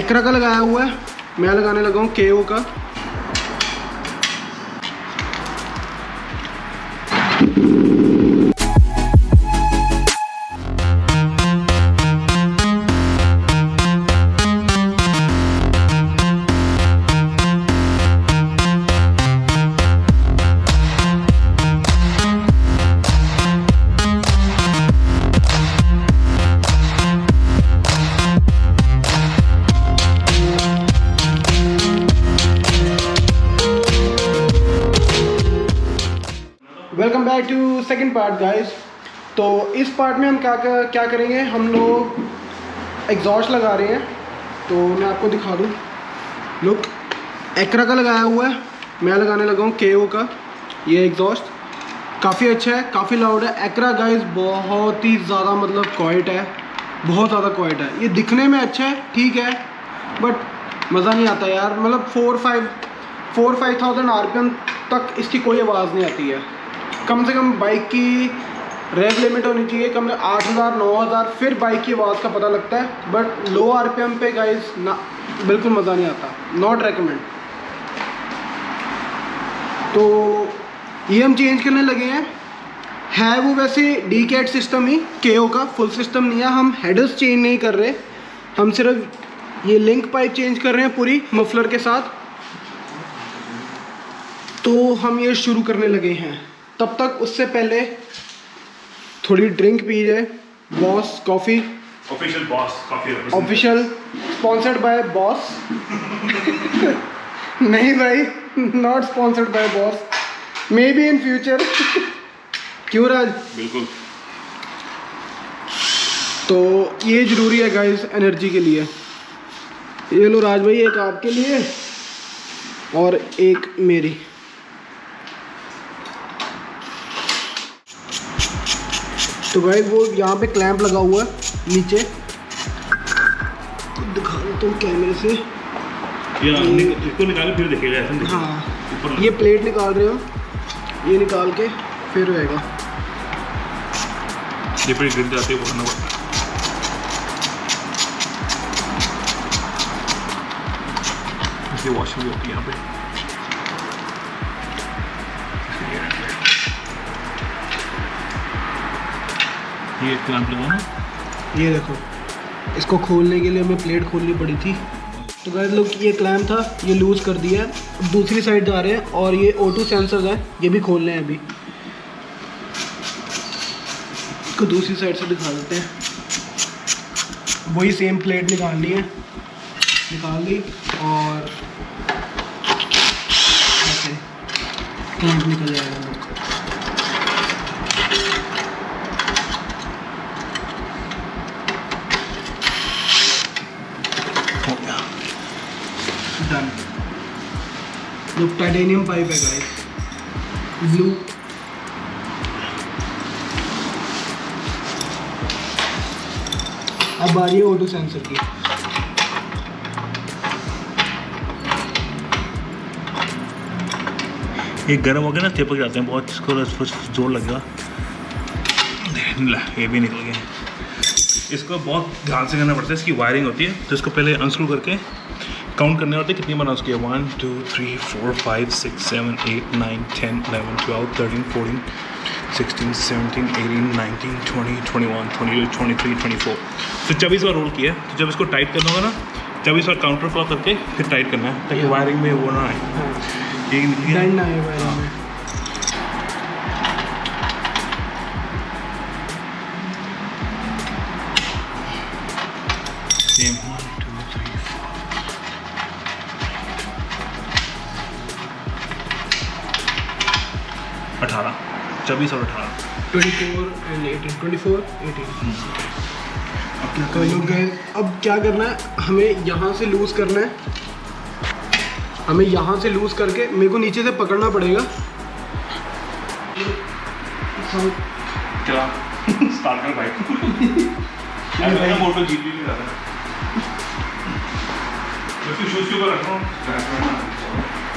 एक्रा का लगाया हुआ है, मैं लगाने लगा हूँ केओ का। Welcome back to second part guys. तो इस पार्ट में हम क्या करेंगे, हम लोग एग्जॉस्ट लगा रहे हैं। तो मैं आपको दिखा दूँ, लुक एक्रा का लगाया हुआ है, मैं लगाने लगा हूँ केओ का। ये एग्जॉस्ट काफ़ी अच्छा है, काफ़ी लाउड है। एक्रा गाइस बहुत ही ज़्यादा मतलब क्वाइट है, बहुत ज़्यादा क्वाइट है। ये दिखने में अच्छा है, ठीक है, बट मज़ा नहीं आता यार। मतलब 4-5,000 RPM तक इसकी कोई आवाज़ नहीं आती है। कम से कम बाइक की रेव लिमिट होनी चाहिए कम से 8,000-9,000, फिर बाइक की आवाज़ का पता लगता है। बट लो RPM पे गाइस ना, बिल्कुल मज़ा नहीं आता, नॉट रेकमेंड। तो ये हम चेंज करने लगे हैं। है वो वैसे डीकैट सिस्टम ही, केओ का फुल सिस्टम नहीं है। हम हेडर्स चेंज नहीं कर रहे, हम सिर्फ ये लिंक पाइप चेंज कर रहे हैं पूरी मफलर के साथ। तो हम ये शुरू करने लगे हैं। तब तक उससे पहले थोड़ी ड्रिंक पी जाए। Boss coffee, official boss coffee, official sponsored by boss. नहीं भाई, not sponsored by boss, may be in future. क्यों राज? बिल्कुल। तो ये ज़रूरी है गाइस एनर्जी के लिए। ये लो राज भाई, एक आपके लिए और एक मेरी। तो भाई वो यहाँ पे क्लैंप लगा हुआ है नीचे, दिखा देता हूँ कैमरे से। इसको निकालो फिर देखेगा ऐसा। हाँ, ये प्लेट निकाल रहे हो, ये निकाल के फिर रहेगा। ये पे गिर जाती है वो करना पड़ता है। इसकी वॉशिंग भी होती है यहाँ पे। ये क्लैंप लगाना, ये देखो, इसको खोलने के लिए हमें प्लेट खोलनी पड़ी थी। तो गाइस लोग, ये क्लैंप था, ये लूज़ कर दिया है। अब दूसरी साइड जा रहे हैं और ये O2 सेंसर है, ये भी खोलने हैं अभी। इसको दूसरी साइड से दिखा देते हैं। वही सेम प्लेट निकालनी है, निकाल ली और ऐसे क्लैंप निकल जाएगा लोग। डन। लोग टाइटेनियम पाइप है गाइस, ब्लू। अब आ रही है O2 सेंसर की। ये गर्म हो गया ना, चिपक जाते हैं बहुत, इसको जोर लगेगा। ये भी निकल गया। इसको बहुत ध्यान से करना पड़ता है, इसकी वायरिंग होती है। तो इसको पहले अनस्क्रू करके काउंट करने होते हैं कितनी बार उसकी 1 2 3 4 5 6 7 8 9 10 11 12 13 14 16 17 18 19 20 21 22 23 24। तो 24 बार रोल किया। तो जब इसको टाइट करना होगा ना, 24 बार काउंटर क्लॉक करके फिर टाइट करना है, ताकि वायरिंग में वो ना आए। ठीक है ना है वायरिंग में। सेम 1 2 3 18 24 और 18 24 and 18 24 18। तो लोग गए, अब क्या करना है, हमें यहाँ से लूज़ करना है। हमें यहाँ से लूज़ करके मेरे को नीचे से पकड़ना पड़ेगा। चला स्टार्ट कर भाई। मैं मोटर जीत भी नहीं रहा था। शूज के ऊपर रखो।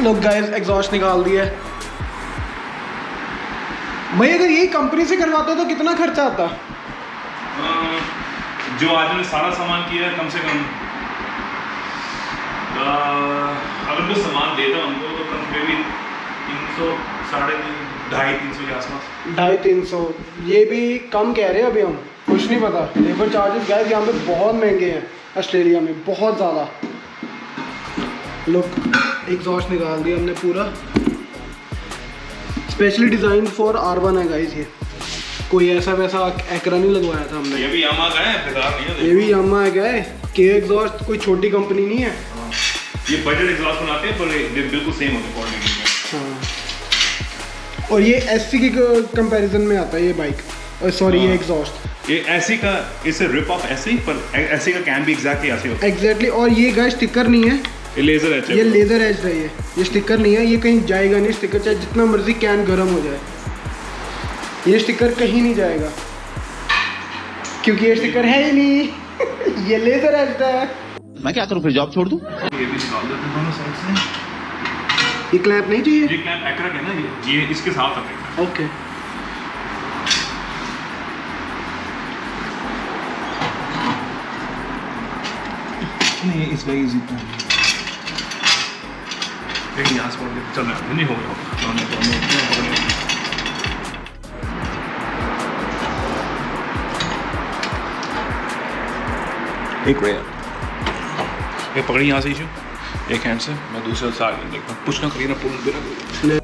लोग गाइस एग्जॉस्ट निकाल दिया है भाई। अगर यही कंपनी से करवाता तो कितना खर्चा आता? जो आज ने सारा सामान किया है कम से कम जो सामान देता हूँ उनको तो कम से भी 300 250-300 के आसपास। 250-300 ये भी कम कह रहे हैं अभी हम, कुछ नहीं पता। लेबर चार्जेस गाइस यहाँ पे बहुत महंगे हैं ऑस्ट्रेलिया में, बहुत ज़्यादा। लुक, एग्जॉस्ट निकाल दिया हमने पूरा, स्पेशली डिज़ाइन फॉर R1 है गाइस ये, कोई ऐसा वैसा एकरा नहीं लगवाया था हमने। ये भी यामा का है, बेकार नहीं है। ये भी यामा है, के एग्जॉस्ट कोई छोटी कंपनी नहीं है। ये बजट एग्जॉस्ट बनाते हैं पर ये बिल्कुल सेम होते हैं क्वालिटी में। हाँ, और ये SC की कंपैरिजन में आता है ये बाइक, और सॉरी ये एग्जॉस्ट। ये SC का, इससे रिप ऑफ SC, पर SC का कैन भी एग्जैक्टली ऐसे होता है। एग्जैक्टली, और ये गाइस स्टिकर नहीं है, ये लेजर एज है। ये लेजर एज है, ये स्टिकर नहीं है, ये कहीं जाएगा नहीं स्टिकर, चाहे जितना मर्जी कैन गर्म हो जाए, ये स्टिकर कहीं नहीं जाएगा क्योंकि ये स्टिकर है ही नहीं। ये लेजर एज है। मैं क्या करूं फिर, जॉब छोड़ दूं? ये भी निकाल देते हैं दोनों साइड से। ये क्लैंप नहीं चाहिए, ये क्लैंप एक्रेलिक है ना, ये इसके साथ आता है। ओके। नहीं इस वेरी इजी टू एक यहाँ से पकड़ के चल रहा है, नहीं होगा। एक रेयर ये पकड़ी यहाँ से इशू एक हैंड से, मैं दूसरे से आगे देखता हूँ, कुछ ना करिए ना पूर्ण बिना।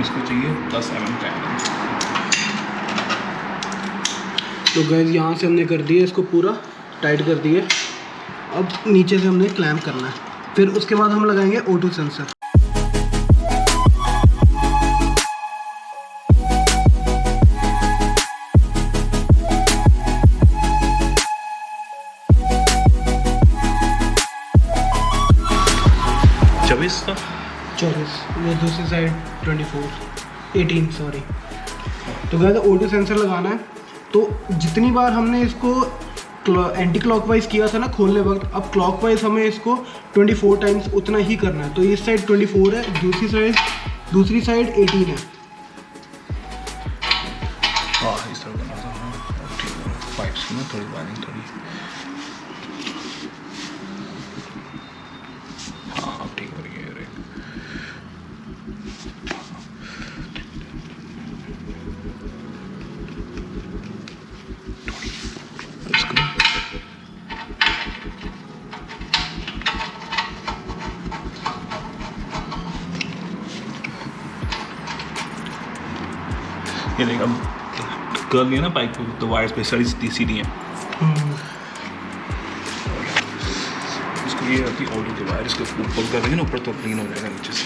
इसको चाहिए 10 mm का। तो गाइस यहाँ से हमने कर दिया इसको पूरा टाइट कर दिए, अब नीचे से हमने क्लैम्प करना है, फिर उसके बाद हम लगाएंगे O2 सेंसर। का 24, ये दूसरी साइड 18 सॉरी। तो गाइस O2 सेंसर लगाना है, तो जितनी बार हमने इसको एंटी क्लॉकवाइज किया था ना खोलने वक्त, अब क्लॉकवाइज हमें इसको 24 टाइम्स उतना ही करना है। तो इस साइड 24 है, दूसरी साइड 18 है। हाँ इस तरह बना था, ठीक है। पाइप्स में थोड़ी वायरिंग थोड़ी, हाँ अब ठीक हो रही है। ये देख अब कर लिया ना पाइप को, तो वायर्स पे सारी सीधी हैं। इसको ये आती ऑडियो के वायर, इसको पुल कर देंगे ना ऊपर तो क्लीन हो जाएगा नीचे से।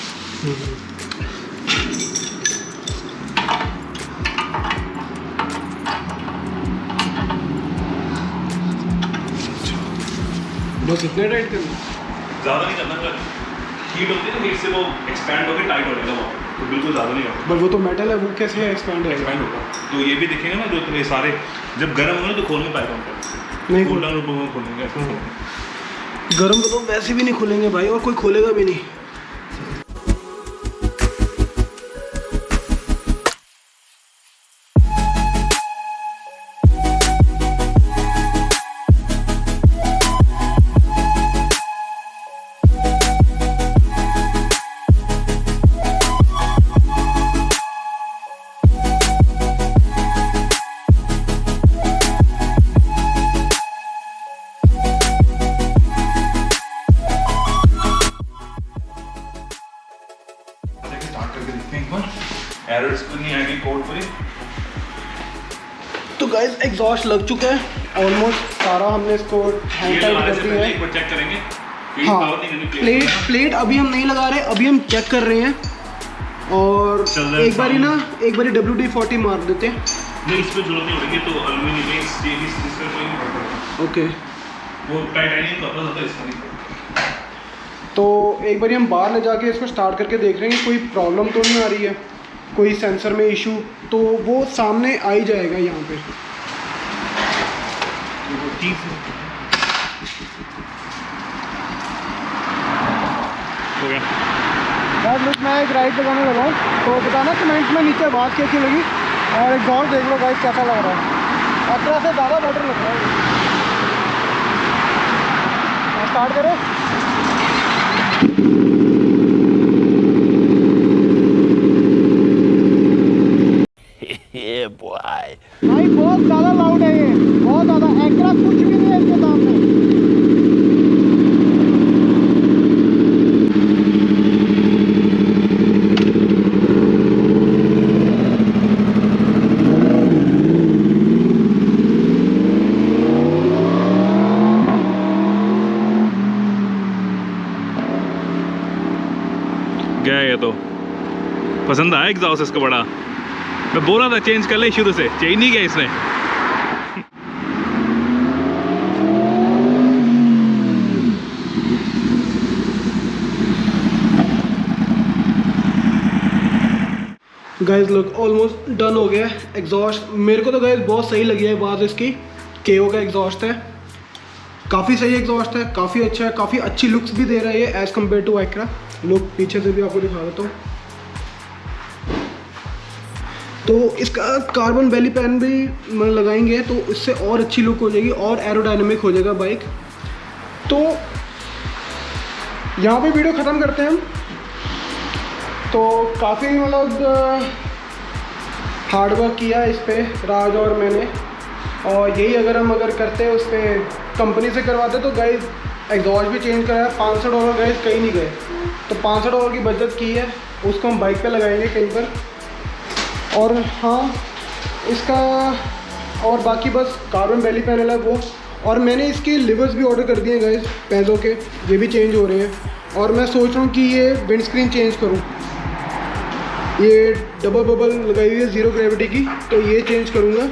बस इतने टाइट करना, ज़्यादा नहीं करना, हीट होती है ना, हीट से वो एक्सपैंड होकर टाइट हो जाएगा वो, तो बिल्कुल ज़्यादा नहीं होगा। बट वो तो मेटल है, वो कैसे एक्सपैंड होगा? तो ये भी देखेंगे ना, जो तुम्हें सारे जब गर्म होंगे तो खोल नहीं पाएगा उनको, नहीं खोलेंगे। गर्म तो वैसे भी नहीं खुलेंगे भाई, और कोई खोलेगा भी नहीं। करके देखते हैं एक बार, एरर्स तो नहीं आएगी कोड पर। तो गाइस एग्जॉस्ट लग चुका है ऑलमोस्ट सारा, हमने इसको हैंड टाइट कर दिया है। एक बार चेक करेंगे। हाँ, प्लेट अभी हम नहीं लगा रहे, अभी हम चेक कर रहे हैं। और एक बारी WD-40 मार देते हैं। नहीं, इस पे जरूरत नहीं पड़ेगी, तो एल्युमिनियम में इसका कोई नहीं पड़ता। ओके, वो टाइटेनियम का होता है, इसका नहीं पड़ता। तो एक बारी हम बाहर ले जाके इसको स्टार्ट करके देख रहे हैं कोई प्रॉब्लम तो नहीं आ रही है, कोई सेंसर में इशू, तो वो सामने आ ही जाएगा यहाँ पे। हो गया। गाइस मैं एक राइड लगाने लगा हूँ, तो बताना कमेंट्स में नीचे आवाज़ कैसी लगी, और एग्जॉस्ट देख लो गाइस कैसा लग रहा है। एक्ट्रा से ज़्यादा बेटर लग रहा है। स्टार्ट करो। भाई बहुत ज़्यादा लाउड है ये, बहुत ज़्यादा। एक्ट्रा कुछ भी नहीं है इसके सामने। गया ये तो पसंद आया एग्जॉस्ट इसका बड़ा। मैं बोल रहा था चेंज कर ले, शुरू से चेंज नहीं किया इसने। गाइस लुक ऑलमोस्ट डन हो गया एग्जॉस्ट। मेरे को तो गाइस बहुत सही लगी है आवाज़ इसकी। KO का एग्जॉस्ट है, काफ़ी सही एग्जॉस्ट है, काफ़ी अच्छा है, काफ़ी अच्छी लुक्स भी दे रहा है ये as compare to extra. Look पीछे से भी आपको दिखा देता हूँ। तो इसका कार्बन बेली पैन भी लगाएंगे तो इससे और अच्छी लुक हो जाएगी और एरोडायनेमिक हो जाएगा बाइक। तो यहाँ पे वीडियो ख़त्म करते हैं हम। तो काफ़ी मतलब हार्ड वर्क किया इस पे राज और मैंने, और यही अगर करते उस पर कंपनी से करवाते तो गाइस एग्जॉस्ट भी चेंज कराया। $500 गाइस कहीं नहीं गए, तो $500 की बचत की है, उसको हम बाइक पे लगाएंगे कहीं पर। और हाँ इसका और बाकी बस कार्बन बेली पैनल है वो, और मैंने इसके लिवर्स भी ऑर्डर कर दिए गाइस पैज़ो के, ये भी चेंज हो रहे हैं। और मैं सोच रहा हूँ कि ये विंड स्क्रीन चेंज करूँ, ये डबल बबल लगाई हुई है ज़ीरो ग्रेविटी की, तो ये चेंज करूँगा।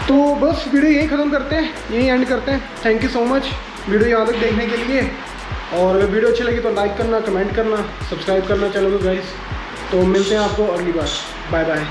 तो बस वीडियो यही ख़त्म करते हैं, यही एंड करते हैं। Thank you so much video यहाँ तक देखने के लिए, और अगर वीडियो अच्छी लगी तो लाइक करना, कमेंट करना, सब्सक्राइब करना चैनल को गाइस। तो मिलते हैं आपको अगली बार, बाय बाय।